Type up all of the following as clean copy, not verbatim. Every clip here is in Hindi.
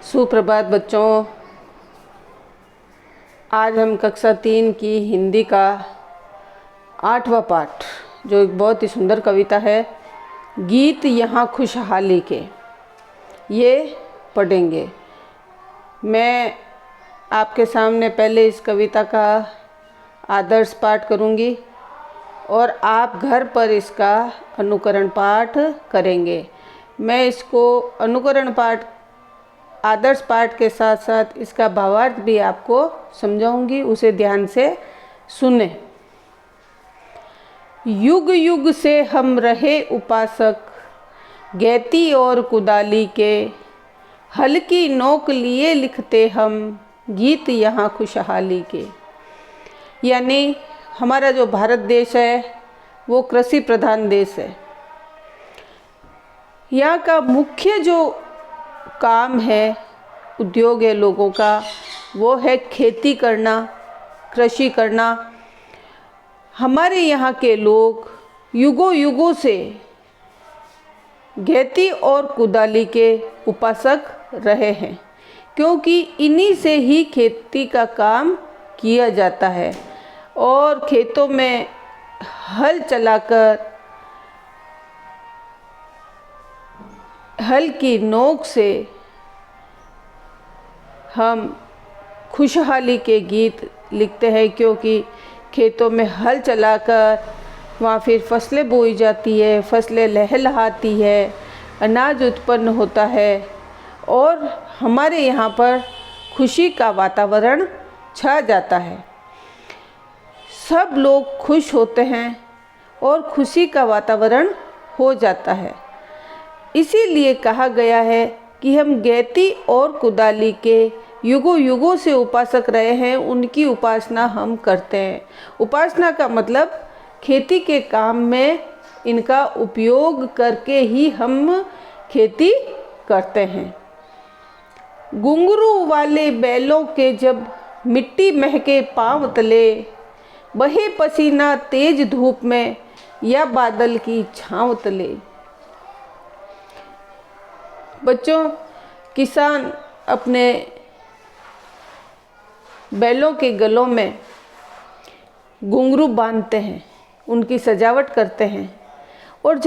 सुप्रभात बच्चों। आज हम कक्षा 3 की हिंदी का 8वां पाठ, जो एक बहुत ही सुंदर कविता है, गीत यहाँ खुशहाली के, ये पढ़ेंगे। मैं आपके सामने पहले इस कविता का आदर्श पाठ करूँगी और आप घर पर इसका अनुकरण पाठ करेंगे। मैं इसको अनुकरण पाठ, आदर्श पाठ के साथ साथ इसका भावार्थ भी आपको समझाऊंगी, उसे ध्यान से सुने। युग युग से हम रहे उपासक, गैती और कुदाली के, हल्की नोक लिए लिखते हम गीत यहाँ खुशहाली के। यानी हमारा जो भारत देश है वो कृषि प्रधान देश है। यहाँ का मुख्य जो काम है, उद्योग है लोगों का, वो है खेती करना, कृषि करना। हमारे यहाँ के लोग युगों युगों से गैती और कुदाली के उपासक रहे हैं, क्योंकि इन्हीं से ही खेती का काम किया जाता है और खेतों में हल चलाकर हल की नोक से हम खुशहाली के गीत लिखते हैं, क्योंकि खेतों में हल चलाकर वहाँ फिर फसलें बोई जाती है, फसलें लहलहाती है, अनाज उत्पन्न होता है और हमारे यहाँ पर खुशी का वातावरण छा जाता है। सब लोग खुश होते हैं और खुशी का वातावरण हो जाता है। इसीलिए कहा गया है कि हम गैती और कुदाली के युगों युगों से उपासक रहे हैं, उनकी उपासना हम करते हैं। उपासना का मतलब खेती के काम में इनका उपयोग करके ही हम खेती करते हैं। घुंघरू वाले बैलों के जब मिट्टी महके पांव तले, बहे पसीना तेज धूप में या बादल की छांव तले। बच्चों, किसान अपने बैलों के गलों में घुंघरू बांधते हैं, उनकी सजावट करते हैं और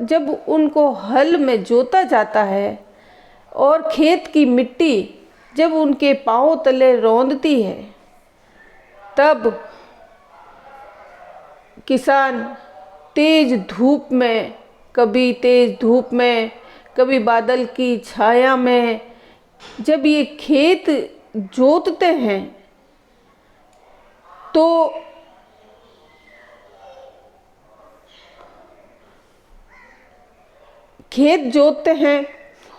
जब उनको हल में जोता जाता है और खेत की मिट्टी जब उनके पांवों तले रौंदती है, तब किसान कभी तेज धूप में, कभी बादल की छाया में, जब ये खेत जोतते हैं तो खेत जोतते हैं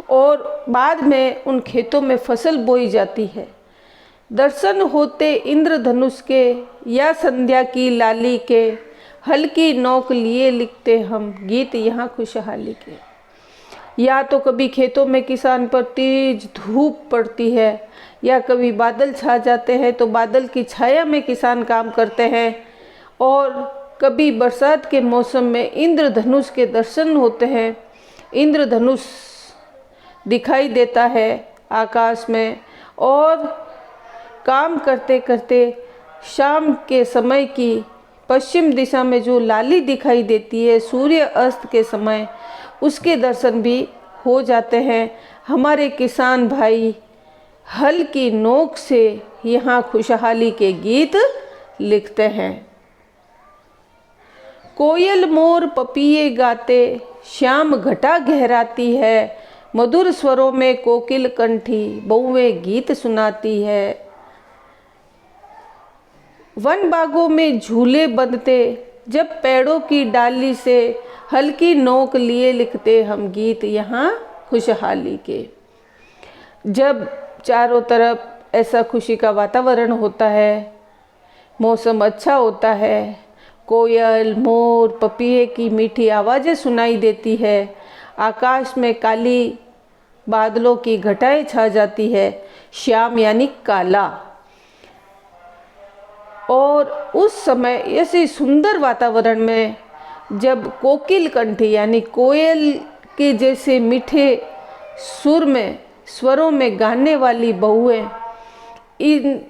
और बाद में उन खेतों में फसल बोई जाती है। दर्शन होते इंद्रधनुष के या संध्या की लाली के, हल्की नोक लिए लिखते हम गीत यहाँ खुशहाली के। या तो कभी खेतों में किसान पर तेज धूप पड़ती है या कभी बादल छा जाते हैं तो बादल की छाया में किसान काम करते हैं, और कभी बरसात के मौसम में इंद्रधनुष के दर्शन होते हैं। इंद्रधनुष दिखाई देता है आकाश में और काम करते करते शाम के समय की पश्चिम दिशा में जो लाली दिखाई देती है सूर्य अस्त के समय, उसके दर्शन भी हो जाते हैं। हमारे किसान भाई हल की नोक से यहाँ खुशहाली के गीत लिखते हैं। कोयल मोर पपीए गाते, श्याम घटा गहराती है, मधुर स्वरों में कोकिल कंठी बहुए गीत सुनाती है। वन बागों में झूले बंधते, जब पेड़ों की डाली से हल्की नोक लिए लिखते हम गीत यहाँ खुशहाली के। जब चारों तरफ ऐसा खुशी का वातावरण होता है, मौसम अच्छा होता है, कोयल, मोर, पपीहे की मीठी आवाज़ें सुनाई देती है, आकाश में काली बादलों की घटाएं छा जाती है, श्याम यानी काला, और उस समय ऐसे सुंदर वातावरण में जब कोकिल कंठी यानी कोयल के जैसे मीठे सुर में स्वरों में गाने वाली बहुएं इन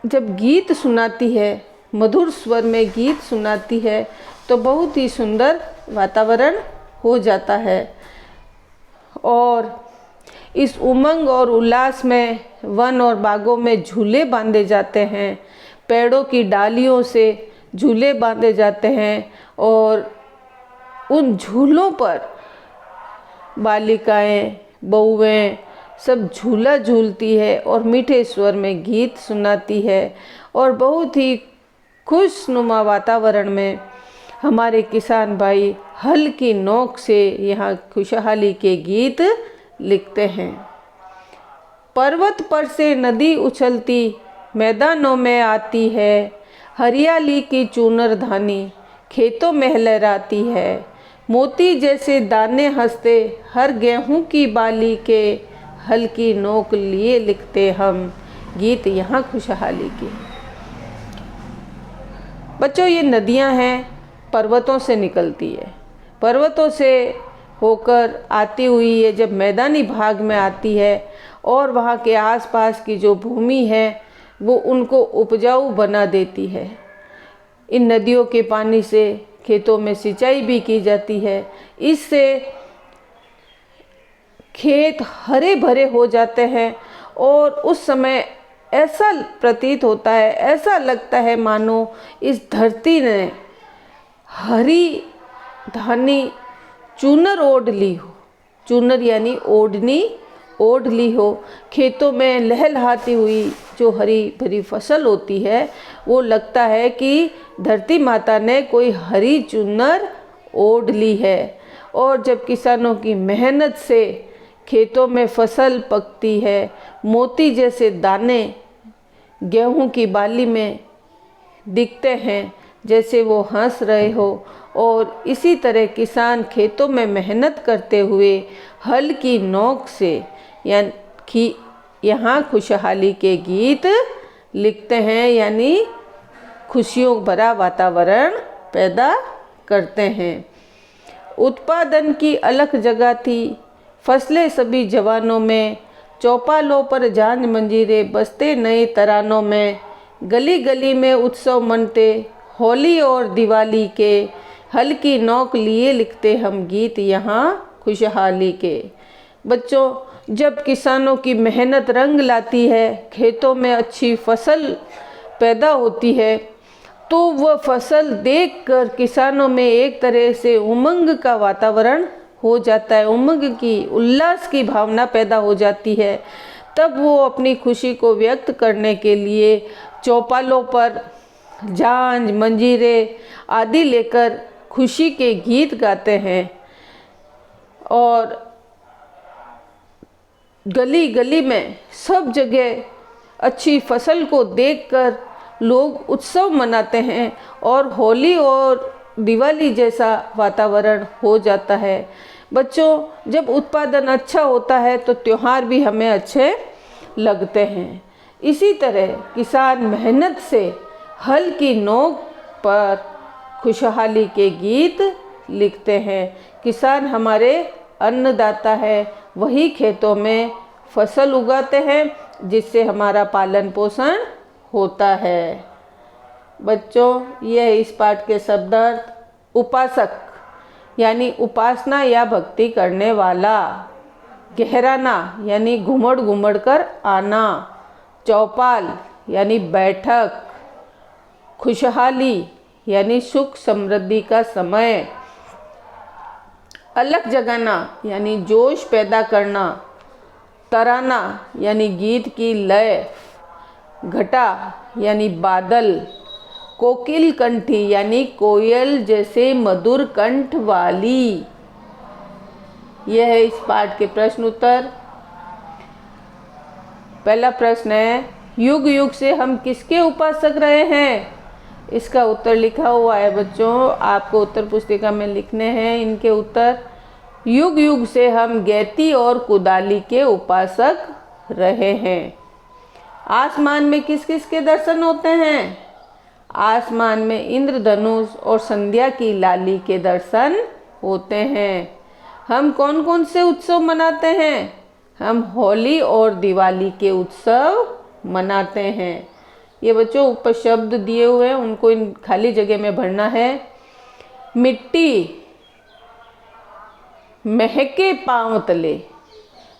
जब गीत सुनाती है, मधुर स्वर में गीत सुनाती है, तो बहुत ही सुंदर वातावरण हो जाता है। और इस उमंग और उल्लास में वन और बागों में झूले बांधे जाते हैं, पेड़ों की डालियों से झूले बांधे जाते हैं और उन झूलों पर बालिकाएं, बहुएं सब झूला झूलती है और मीठे स्वर में गीत सुनाती है। और बहुत ही खुशनुमा वातावरण में हमारे किसान भाई हल की नोक से यहाँ खुशहाली के गीत लिखते हैं। पर्वत पर से नदी उछलती मैदानों में आती है, हरियाली की चूनर धानी खेतों में लहराती है, मोती जैसे दाने हंसते हर गेहूं की बाली के, हल की नोक लिए लिखते हम गीत यहाँ खुशहाली की। बच्चों, ये नदियाँ हैं, पर्वतों से निकलती है, पर्वतों से होकर आती हुई ये जब मैदानी भाग में आती है और वहाँ के आसपास की जो भूमि है वो उनको उपजाऊ बना देती है। इन नदियों के पानी से खेतों में सिंचाई भी की जाती है, इससे खेत हरे भरे हो जाते हैं और उस समय ऐसा प्रतीत होता है, ऐसा लगता है मानो इस धरती ने हरी धानी चूनर ओढ़ ली हो। चूनर यानी ओढ़नी ओढ़ ली हो। खेतों में लहलहाती हुई जो हरी भरी फसल होती है वो लगता है कि धरती माता ने कोई हरी चूनर ओढ़ ली है। और जब किसानों की मेहनत से खेतों में फसल पकती है, मोती जैसे दाने गेहूं की बाली में दिखते हैं जैसे वो हंस रहे हो, और इसी तरह किसान खेतों में मेहनत करते हुए हल की नोक से यानी यहाँ खुशहाली के गीत लिखते हैं, यानी खुशियों भरा वातावरण पैदा करते हैं। उत्पादन की अलग जगह थी, फसलें सभी जवानों में, चौपालों पर झांझ मंजीरे बजते नए तरानों में, गली गली में उत्सव मनते होली और दिवाली के, हल की नोक लिए लिखते हम गीत यहाँ खुशहाली के। बच्चों, जब किसानों की मेहनत रंग लाती है, खेतों में अच्छी फसल पैदा होती है, तो वह फसल देखकर किसानों में एक तरह से उमंग का वातावरण हो जाता है, उमंग की, उल्लास की भावना पैदा हो जाती है। तब वो अपनी खुशी को व्यक्त करने के लिए चौपालों पर झांझ मंजीरे आदि लेकर खुशी के गीत गाते हैं और गली गली में सब जगह अच्छी फसल को देखकर लोग उत्सव मनाते हैं और होली और दिवाली जैसा वातावरण हो जाता है। बच्चों, जब उत्पादन अच्छा होता है तो त्यौहार भी हमें अच्छे लगते हैं। इसी तरह किसान मेहनत से हल की नोक पर खुशहाली के गीत लिखते हैं। किसान हमारे अन्नदाता है, वही खेतों में फसल उगाते हैं जिससे हमारा पालन पोषण होता है। बच्चों, यह इस पाठ के शब्दार्थ उपासक यानी उपासना या भक्ति करने वाला, गहराना यानी घुमड़ घुमड़ कर आना, चौपाल यानी बैठक, खुशहाली यानी सुख समृद्धि का समय, अलग जगाना यानी जोश पैदा करना, तराना यानी गीत की लय, घटा यानी बादल, कोकिल कंठी यानी कोयल जैसे मधुर कंठ वाली। यह है इस पाठ के प्रश्न उत्तर। पहला प्रश्न है, युग युग से हम किसके उपासक रहे हैं? इसका उत्तर लिखा हुआ है बच्चों, आपको उत्तर पुस्तिका में लिखने हैं इनके उत्तर। युग युग से हम गैती और कुदाली के उपासक रहे हैं। आसमान में किस किस के दर्शन होते हैं? आसमान में इंद्रधनुष और संध्या की लाली के दर्शन होते हैं। हम कौन कौन से उत्सव मनाते हैं? हम होली और दिवाली के उत्सव मनाते हैं। ये बच्चों ऊपर शब्द दिए हुए हैं, उनको इन खाली जगह में भरना है। मिट्टी महके पांव तले,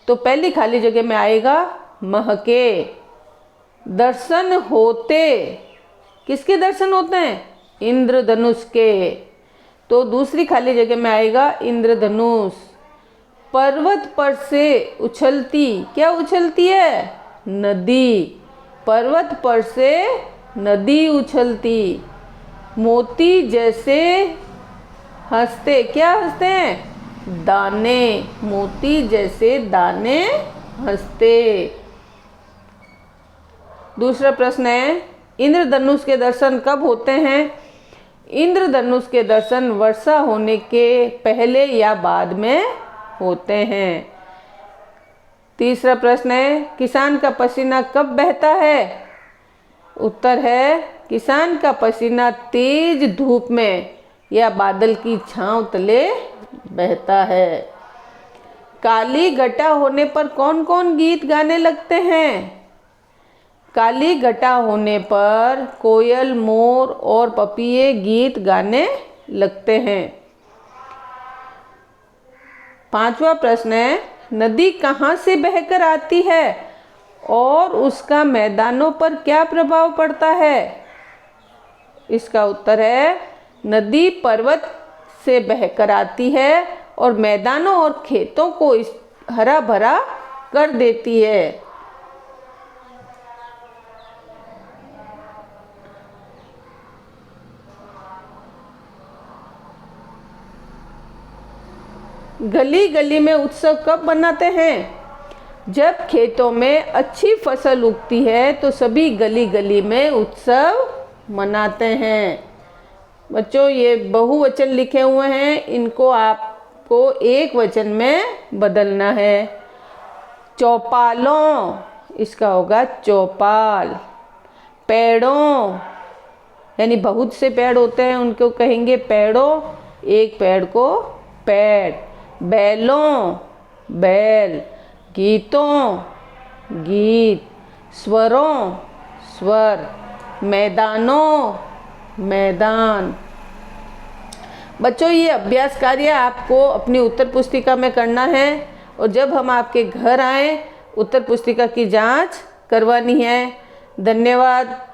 तो पहली खाली जगह में आएगा महके। दर्शन होते, किसके दर्शन होते हैं? इंद्रधनुष के, तो दूसरी खाली जगह में आएगा इंद्रधनुष। पर्वत पर से उछलती, क्या उछलती है? नदी। पर्वत पर से नदी उछलती। मोती जैसे हंसते, क्या हंसते हैं? दाने। मोती जैसे दाने हंसते। दूसरा प्रश्न है, इंद्रधनुष के दर्शन कब होते हैं? इंद्रधनुष के दर्शन वर्षा होने के पहले या बाद में होते हैं। तीसरा प्रश्न है, किसान का पसीना कब बहता है? उत्तर है, किसान का पसीना तेज धूप में या बादल की छांव तले बहता है। काली घटा होने पर कौन कौन गीत गाने लगते हैं? काली घटा होने पर कोयल, मोर और पपीहे गीत गाने लगते हैं। पांचवा प्रश्न है, नदी कहाँ से बहकर आती है और उसका मैदानों पर क्या प्रभाव पड़ता है? इसका उत्तर है, नदी पर्वत से बहकर आती है और मैदानों और खेतों को हरा भरा कर देती है। गली गली में उत्सव कब मनाते हैं? जब खेतों में अच्छी फसल उगती है तो सभी गली गली में उत्सव मनाते हैं। बच्चों ये बहुवचन लिखे हुए हैं, इनको आपको एक वचन में बदलना है। चौपालों, इसका होगा चौपाल। पेड़ों, यानी बहुत से पेड़ होते हैं उनको कहेंगे पेड़ों, एक पेड़ को पेड़। बैलों, बैल। गीतों, गीत। स्वरों, स्वर। मैदानों, मैदान। बच्चों ये अभ्यास कार्य आपको अपनी उत्तर पुस्तिका में करना है और जब हम आपके घर आएं उत्तर पुस्तिका की जांच करवानी है। धन्यवाद।